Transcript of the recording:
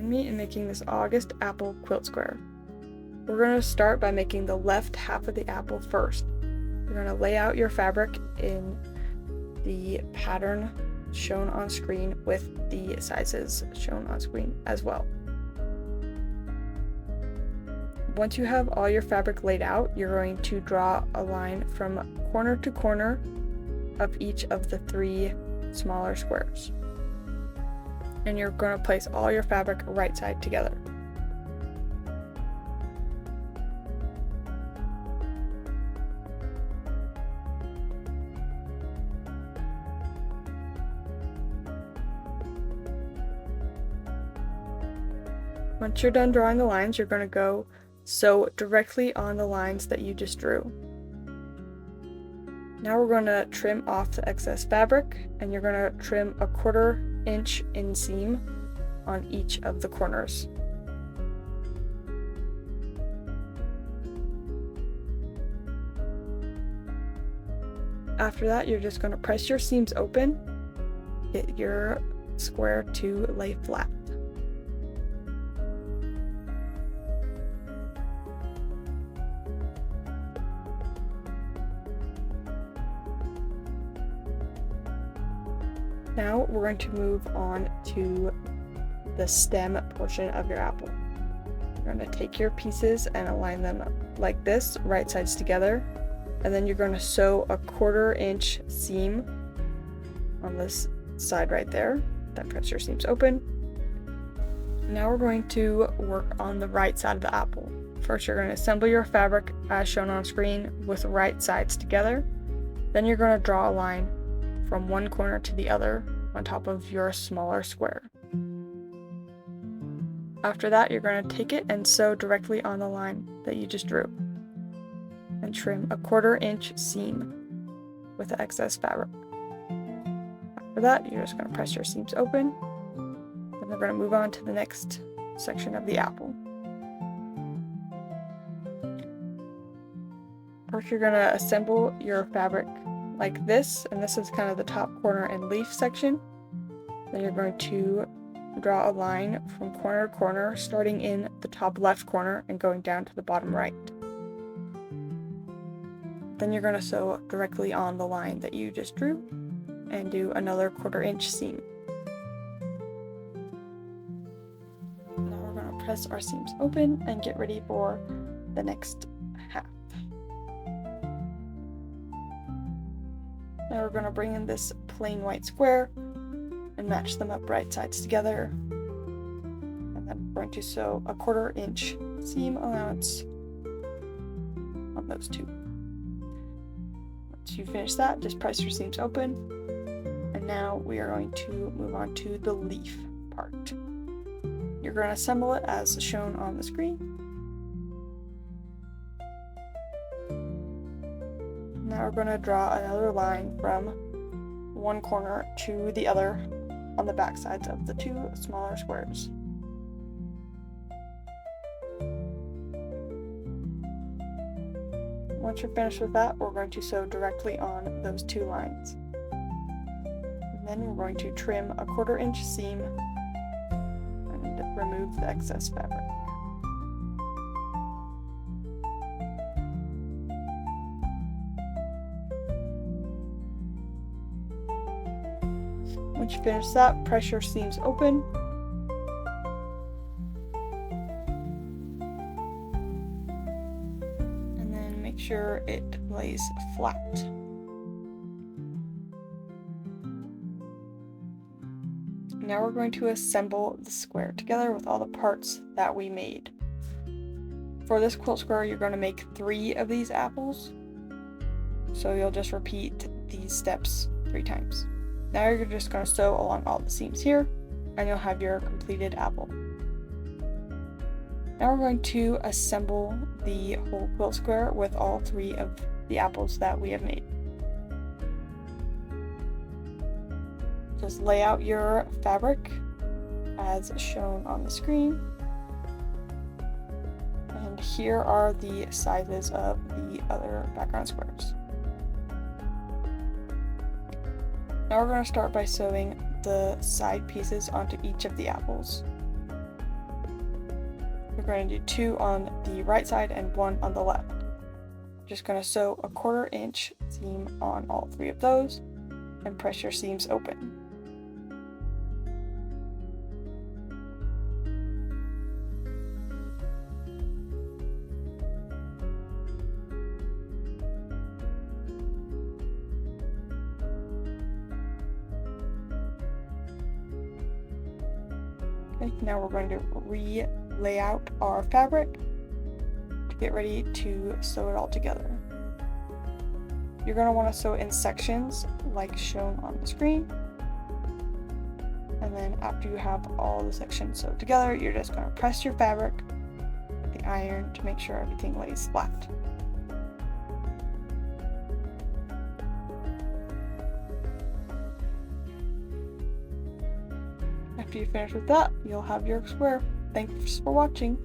Join me in making this August apple quilt square. We're going to start by making the left half of the apple first. You're going to lay out your fabric in the pattern shown on screen with the sizes shown on screen as well. Once you have all your fabric laid out, you're going to draw a line from corner to corner of each of the 3 smaller squares. And you're going to place all your fabric right side together. Once you're done drawing the lines, you're going to go sew directly on the lines that you just drew. Now we're going to trim off the excess fabric, and you're going to trim a 1/4 inch inseam on each of the corners. After that, you're just going to press your seams open, get your square to lay flat. Now we're going to move on to the stem portion of your apple. You're going to take your pieces and align them like this, right sides together, and then you're going to sew a 1/4 inch seam on this side right there. Then press your seams open. Now we're going to work on the right side of the apple. First, you're going to assemble your fabric as shown on screen with right sides together. Then you're going to draw a line from one corner to the other on top of your smaller square. After that, you're going to take it and sew directly on the line that you just drew, and trim a 1/4 inch seam with the excess fabric. After that, you're just going to press your seams open, and we're going to move on to the next section of the apple. First, you're going to assemble your fabric like this, and this is kind of the top corner and leaf section. Then you're going to draw a line from corner to corner, starting in the top left corner and going down to the bottom right. Then you're going to sew directly on the line that you just drew and do another 1/4 inch seam. Now we're going to press our seams open and get ready for the next half. Now we're going to bring in this plain white square and match them up right sides together. And then we're going to sew a 1/4 inch seam allowance on those 2. Once you finish that, just press your seams open. And now we are going to move on to the leaf part. You're going to assemble it as shown on the screen. Now we're going to draw another line from one corner to the other on the back sides of the 2 smaller squares. Once you're finished with that, we're going to sew directly on those 2 lines. And then we're going to trim a 1/4 inch seam and remove the excess fabric. Once you finish that, press your seams open. And then make sure it lays flat. Now we're going to assemble the square together with all the parts that we made. For this quilt square, you're going to make 3 of these apples. So you'll just repeat these steps 3 times. Now you're just going to sew along all the seams here, and you'll have your completed apple. Now we're going to assemble the whole quilt square with all 3 of the apples that we have made. Just lay out your fabric as shown on the screen. And here are the sizes of the other background squares. Now we're going to start by sewing the side pieces onto each of the apples. We're going to do 2 on the right side and 1 on the left. Just going to sew a 1/4 inch seam on all 3 of those and press your seams open. Okay, now we're going to re-lay out our fabric to get ready to sew it all together. You're going to want to sew in sections like shown on the screen. And then after you have all the sections sewed together, you're just going to press your fabric with the iron to make sure everything lays flat. After you finish with that, you'll have your square. Thanks for watching.